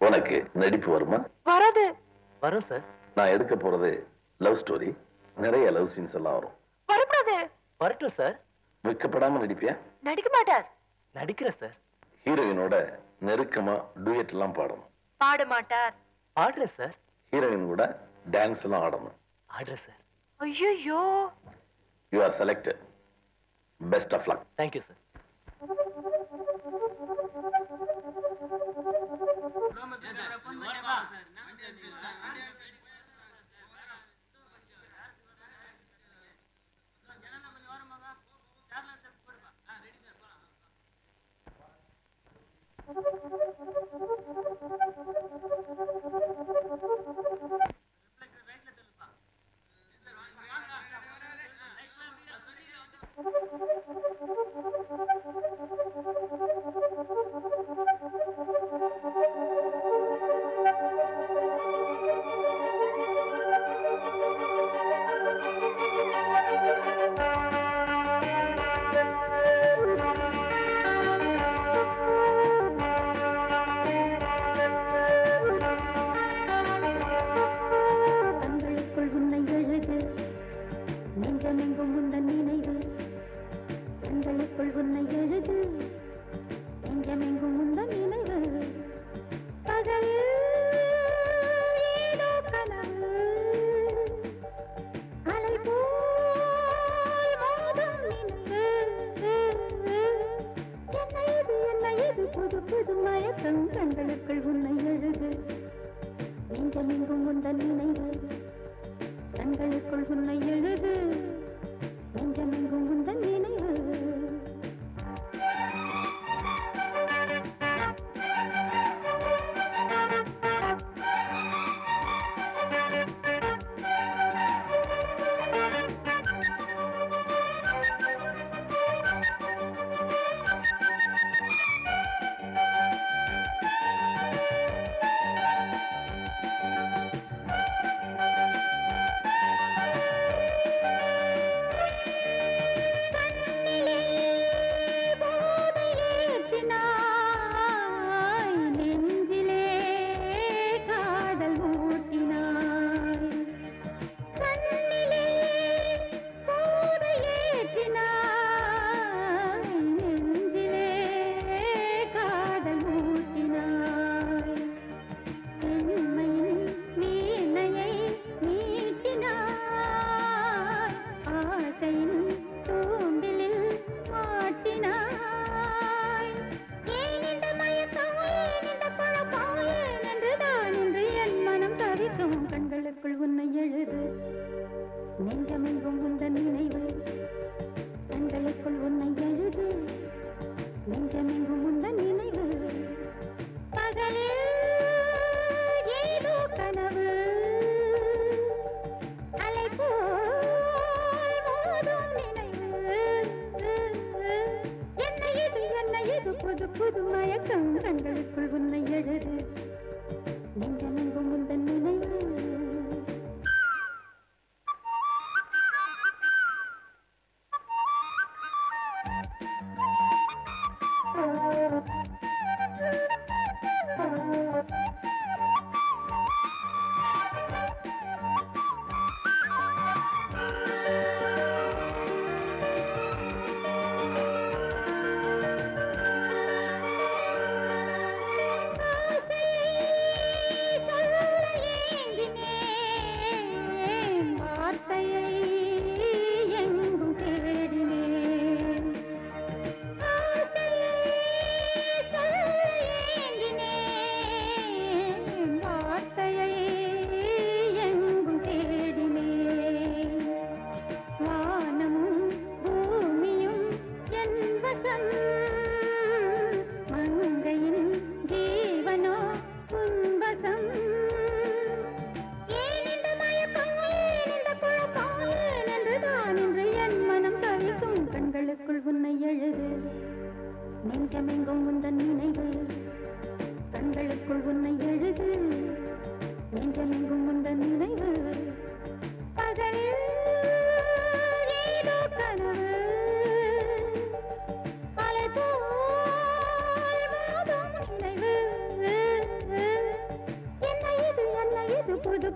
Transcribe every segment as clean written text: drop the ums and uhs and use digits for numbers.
உனக்கு நடிப்பு வருமா? வராது. வரும் சார். நான் எடுக்க போறது லவ் ஸ்டோரி. நிறைய லவ் சீன்ஸ் எல்லாம் வரும். வரக்கூடாது. வரட்டும் சார். வெக்கப்படாம நடிப்பியா? நடிக்க மாட்டார். நடிக்கிறேன் சார். ஹீரோயினோட நெருக்கமா டூயட் எல்லாம் பாடணும். பாட மாட்டார். பாடுறேன் சார். ஹீரோயின் கூட டான்ஸ் எல்லாம் ஆடணும். ஆடுறேன் சார். ஐயோ. You are selected. Best of luck. Thank you sir.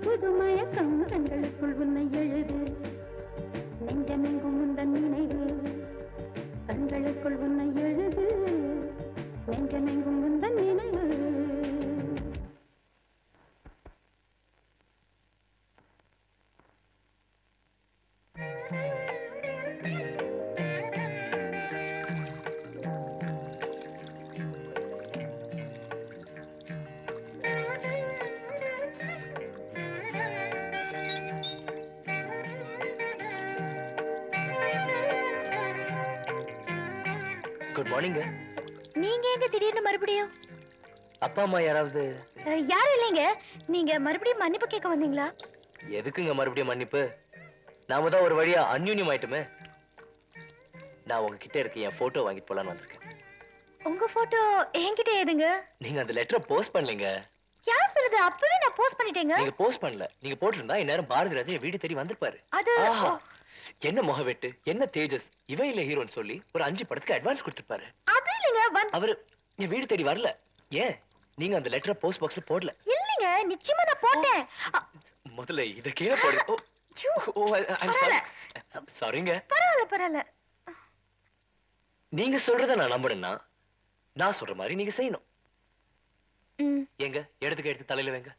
புது மயக்கம் கண்களுக்குள் உன்னை எழுது நெஞ்சமெங்கும் உந்தன் நினைவு கண்களுக்குள் உன்னை எழுது நெஞ்சமெங்கும் உந்தன் நினைவு குட் மார்னிங்க. நீங்க எங்க திடீர்னு மறுபடியும்? அப்பா அம்மா யாராவது? யாரும் இல்லைங்க. நீங்க மறுபடியும் மன்னிப்பு கேட்க வந்தீங்களா? எதுக்குங்க மறுபடியும் மன்னிப்பு? நாம தான் ஒரு வழியா அந்யூன்யம் ஆயிட்டுமே. நான் உங்ககிட்ட இருக்க என் போட்டோ வாங்கிட்டு போலான்னு வந்திருக்கேன். உங்க போட்டோ என்கிட்ட ஏதுங்க? நீங்க அந்த லெட்டரை போஸ்ட் பண்ணலீங்க. யார் சொல்லுது? அப்பவே நான் போஸ்ட் பண்ணிட்டேங்க. நீங்க போஸ்ட் பண்ணல. நீங்க போட்டிருந்தா இந்நேரம் பாரதி ராஜா வீடு தேடி வந்திருப்பாரு. அது ஆஹா, என்ன முகவெட்டு, என்ன தேஜஸ், இவன் இல்ல ஹீரோன்னு சொல்லி ஒரு 5 படத்துக்கு அட்வான்ஸ் கொடுத்திருப்பாரு. அது இல்லைங்க. அவரு என் வீடு தேடி வரல. ஏன் நீங்க அந்த லெட்டரை போஸ்ட் பாக்ஸ்ல போடல? இல்லைங்க, நிச்சயமா நான் போட்டேன். முதல்ல இத கீழே போடு. ஓ சாரிங்க. பரவாயில்ல பரவாயில்ல. நீங்க சொல்றத நான் நம்பணும்னா நான் சொல்ற மாதிரி நீங்க செய்யணும். எங்க இடத்துக்கு எடுத்து தலையில வைங்க,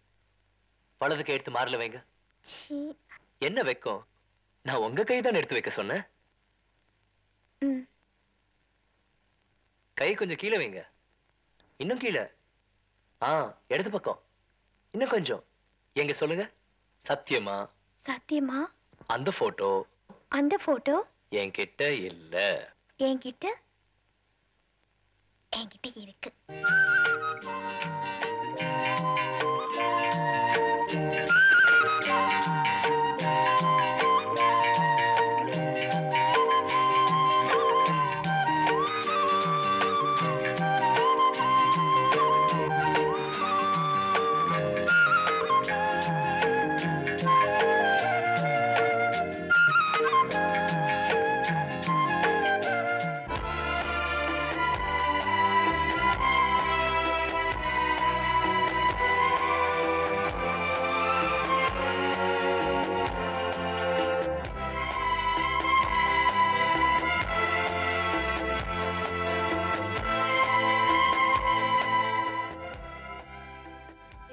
வலதுக்கு எடுத்து மாறல வைங்க. என்ன வைக்கும்? நான் உங்க கை தான் எடுத்து வைக்க சொன்னேன். கை கொஞ்சம் கீழே வைங்க. இன்னும் கீழே. இடது பக்கம். இன்னும் கொஞ்சம். எங்க சொல்லுங்க. சத்தியமா? சத்தியமா? அந்த போட்டோ என்கிட்ட இல்ல. என்கிட்ட இருக்கு.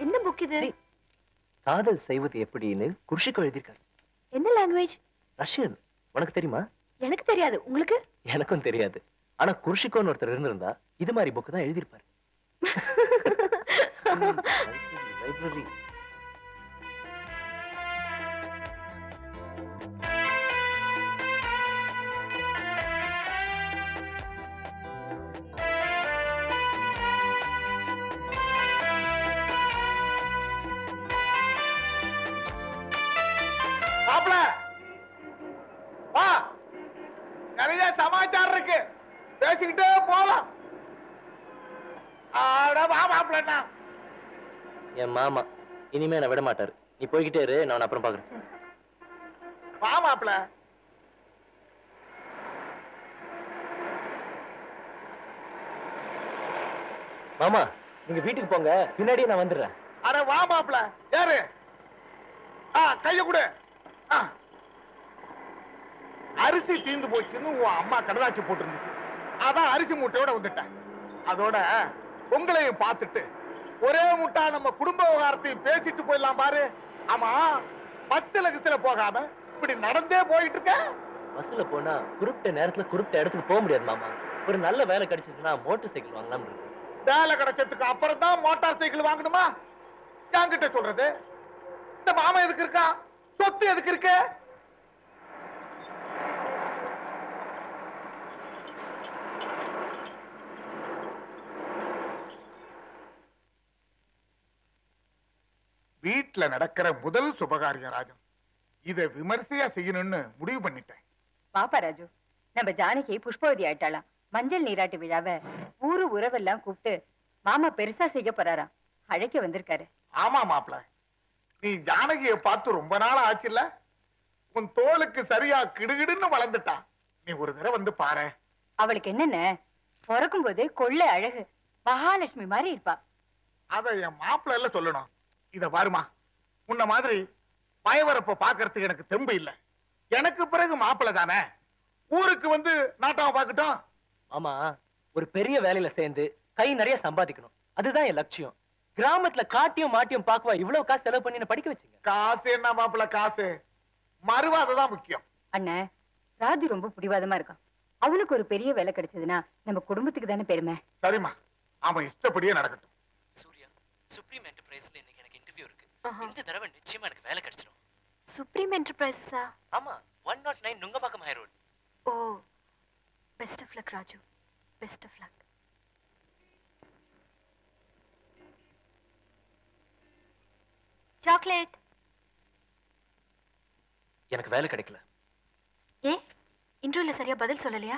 என்ன புக் இது? காதல் செய்வது எப்படின்னு குர்ஷிகோ எழுதியிருக்காரு. என்ன லாங்குவேஜ்? ரஷ்யன். உனக்கு தெரியுமா? எனக்கு தெரியாது. உங்களுக்கு? எனக்கும் தெரியாது. ஆனா குர்ஷிகோன்னு ஒருத்தர் இருந்திருந்தா இது மாதிரி புக் தான் எழுதியிருப்பாரு. லைப்ரரி. நிறைய சமாச்சாரம் இருக்கு, பேசிக்கிட்டே போலாம். என் மாமா இனிமே நான் விட மாட்டாரு. நீ போய்கிட்டே இரு, நான் அப்புறம் பாக்குறேன். வா மாப்பிள. மாமா நீங்க வீட்டுக்கு போங்க, பின்னாடியே நான் வந்துடுறேன். அட வா மாப்பிள. யாரு? கைய கொடு. அரிசி தீர்ந்து போச்சுன்னு உன் அம்மா கடலாசி போட்டுருந்துச்சு. அதான் அரிசி மூட்டையோட வந்துட்டேன். அதோட உங்களையும் பார்த்துட்டு ஒரே முட்டா நம்ம குடும்ப விவகாரத்தையும் பேசிட்டு போயிடலாம் பாரு. ஆமா, பஸ்ல கிஸ்ல போகாம இப்படி நடந்தே போயிட்டு இருக்க. பஸ்ல போனா குறிப்பிட்ட நேரத்துல குறிப்பிட்ட இடத்துக்கு போக முடியாது மாமா. ஒரு நல்ல வேலை கிடைச்சிருச்சுன்னா மோட்டார் சைக்கிள் வாங்கலாம். வேலை கிடைச்சதுக்கு அப்புறம் தான் மோட்டார் சைக்கிள் வாங்கணுமா? என்கிட்ட சொல்றது. இந்த மாமா எதுக்கு இருக்கா? சொத்து எதுக்கு இருக்கு? வீட்டுல நடக்கிற முதல் சுபகாரியம் ராஜம். இத விமர்சையா செய்யணும்னு முடிவு பண்ணிட்டேன். பாப்பா ராஜு, நம்ம ஜானகி புஷ்பவதி ஆயிட்டாளாம். மஞ்சள் நீராட்டு விழாவை ஊரு உறவெல்லாம் கூப்பிட்டு மாமா பெருசா செய்ய போறாராம். அழைக்க வந்திருக்காரு. ஆமா மாப்பிள, நீ ஜானகிய பார்த்து ரொம்ப நாள் ஆச்சுல்ல? உன் தோளுக்கு சரியா கிடுகிடுன்னு வளர்ந்துட்டா. நீ ஒரு தடவை வந்து பாரு. அவளுக்கு என்னென்ன, பிறக்கும் போதே கொள்ளை அழகு, மகாலட்சுமி மாதிரி இருப்பா. அத என் மாப்பிள்ள எல்லாம் சொல்லணும். இத பாருமா, உன்ன மாதிரி பயவரப்ப பாக்குறதுக்கு எனக்கு தெம்பு இல்ல. எனக்கு பிறகு மாப்பிள்ளை தானே, ஊருக்கு வந்து நாட்டாம பாக்கட்டும். ஆமா, ஒரு பெரிய வேலையில சேர்ந்து கை நிறைய சம்பாதிக்கணும், அதுதான் என் லட்சியம். கிராமத்துல காட்டியும் மாட்டியும் பாக்குவா இவ்வளவு காசு செலவு பண்ணி படிக்க வச்சுங்க. காசு என்ன மாப்பிள்ள, காசு மறுவாததான் முக்கியம். அண்ணே, ராஜு ரொம்ப பிடிவாதமா இருக்கான். அவனுக்கு ஒரு பெரிய வேலை கிடைச்சதுன்னா நம்ம குடும்பத்துக்கு தானே பெருமை. சரிம்மா, அவன் இஷ்டப்படியே நடக்கட்டும். சூர்யா, சுப்ரீம் என்டர்பிரைஸ்ல இன்னைக்கு எனக்கு இன்டர்வியூ இருக்கு. இந்த தடவை நிச்சயமா எனக்கு வேலை கிடைச்சிடும். சுப்ரீம் என்டர்பிரைஸா? ஆமா, 109 நுங்கம்பாக்கம் ஹை ரோட். ஓ, best of luck Raju, best of luck. Chocolate. எனக்கு வேலை கிடைக்கல. ஏ, இன்டர்வியூல சரியா பதில் சொல்லலையா?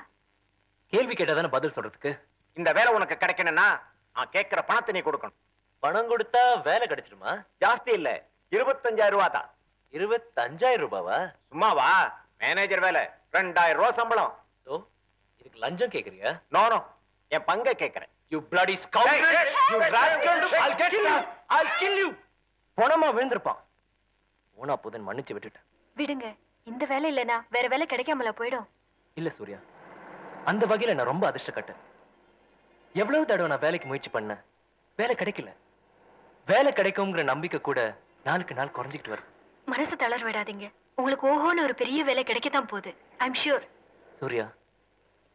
கேள்வி கேட்டாதானே பதில் சொல்றதுக்கு. இந்த வேலை உனக்கு கிடைக்கணும்னா நான் கேட்கிற பணத்தை நீ கொடுக்கணும். பணம் கொடுத்தா வேலை கிடைச்சிடுமா? ஜாஸ்தி இல்ல, 25,000 ரூபாய் தான். 25,000 ரூபாவா? சும்மாவா? மேனேஜர் வேலை, 2,000 ரூபாய் சம்பளம். சோ இதுக்கு லஞ்சம் கேக்குறியா? நோ, என் பங்கை கேட்கிறேன். You bloody scoundrel! You rascal! I'll get you! I'll kill you! பணமா விழுந்திருப்பான். ஓனா புதன் மன்னிச்சு விட்டுட்டேன். விடுங்க, இந்த வேலை இல்லனா வேற வேலை கிடைக்காமல போய்டும். இல்ல சூர்யா, அந்த வகையில நான் ரொம்ப அதிர்ஷ்டப்பட்டேன். எவ்வளவு தடவை நான் வேலைக்கு முயற்சி பண்ணேன், வேலை கிடைக்கல. வேலை கிடைக்கும்ங்கிற நம்பிக்கை கூட நாளுக்கு நாள் குறைஞ்சிட்டு வருது. மனசு தளர விடாதீங்க, உங்களுக்கு ஓஹோன்னு ஒரு பெரிய வேலை கிடைக்கத்தான் போகுது. ஐ அம் ஷூர். சூர்யா,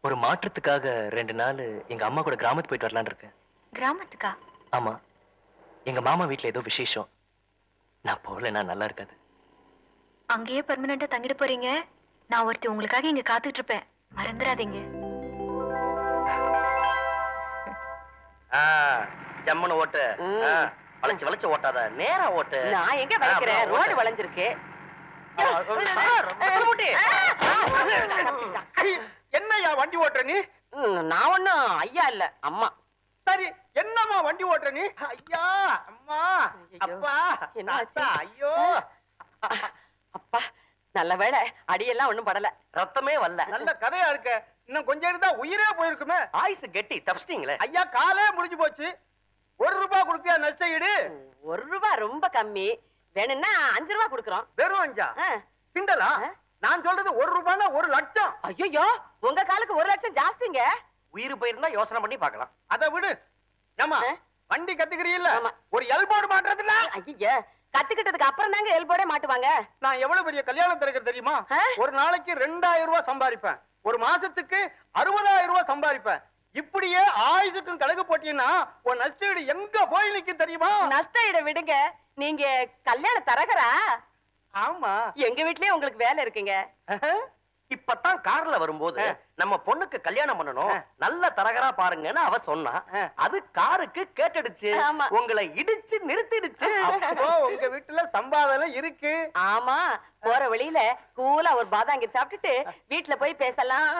ஒரு மாற்றத்துக்காக 2 நாள் எங்க அம்மா கூட கிராமத்துக்கு போயிட்டு வரலான்னு இருக்கேன். கிராமத்துக்கா? ஆமா, எங்க மாமா வீட்டுல ஏதோ விசேஷம். நான் போகலன்னா நல்லா இருக்காது. அங்கேயே பெர்மனண்டா தங்கிட்டு போறீங்க? நான் ஒருத்தி உங்களுக்காக இங்க காத்துட்டு இருப்பேன், மறந்துடாதீங்க. ஜம்முன்னு ஓட்டு, வளைச்சு வளைச்சு ஓட்டாத, நேரா ஓட்டு. நான் எங்க வளைக்கிறேன், ரோடு வளைஞ்சிருக்கு. என்னையா வண்டி ஓட்டுற நீ? நான் ஒண்ணும் ஐயா இல்ல, அம்மா. சரி, என்னம்மா வண்டி ஓட்டுற நீ? ஐயா, அம்மா, அப்பா, தாத்தா, ஐயோ. அப்பா, நல்ல வேளை அடியெல்லாம் ஒண்ணும் படல, ரத்தமே வரல. நல்ல கதையா இருக்க. இன்னும் கொஞ்சம் இருந்தா உயிரே போயிருக்குமே. ஆயுசு கெட்டி தப்பிச்சிட்டீங்களே. ஐயா, காலே முடிஞ்சு போச்சு. 1 ரூபாய் கொடுப்பியா நஷ்ட ஈடு? 1 ரூபாய் ரொம்ப கம்மி, வேணும்னா 5 ரூபாய் கொடுக்குறோம். வெறும் 5? கிண்டலா? நான் சொல்றது 1 ரூபாய்னா 1 லட்சம். ஐயோ, உங்க காலுக்கு 1 லட்சம் ஜாஸ்திங்க. உயிர் போயிருந்தா யோசனை பண்ணி பார்க்கலாம். அதை விடு. ஏமா, வண்டி கத்துக்கிறீல்ல, ஆமா. ஒரு எல்போர்டு மாட்டுறதுல. ஐயா, கத்துக்கிட்டதுக்கு அப்புறம் தாங்க எல்போர்டே மாட்டுவாங்க. நான் எவ்வளவு பெரிய கல்யாணம் திறக்கிறது தெரியுமா? ஒரு நாளைக்கு 2,000 ரூபாய் சம்பாதிப்பேன், ஒரு மாசத்துக்கு 60,000 ரூபாய் சம்பாதிப்பேன். இப்படியே ஆயுசுக்கும் கழகு போட்டீங்கன்னா உன் நஷ்ட ஈடு எங்க போய் நிக்கும் தெரியுமா? நஷ்ட ஈட விடுங்க, நீங்க கல்யாண தரகரா? ஆமா, எங்க வீட்லயே உங்களுக்கு வேலை இருக்குங்க. இப்பதான் கார்ல வரும்போது நம்ம பொண்ணுக்கு கல்யாணம் பண்ணணும், நல்ல தரகரா பாருங்கன்னு அவ சொன்னா. அது காருக்கு கேட்டுடுச்சு, ஆமா. உங்களை இடிச்சு நிறுத்திடுச்சு. அப்போ உங்க வீட்டுல சம்பாதனை இருக்கு. ஆமா, போற வழியில கூலா ஒரு பாதாங்கி சாப்பிட்டுட்டு வீட்டுல போய் பேசலாம்.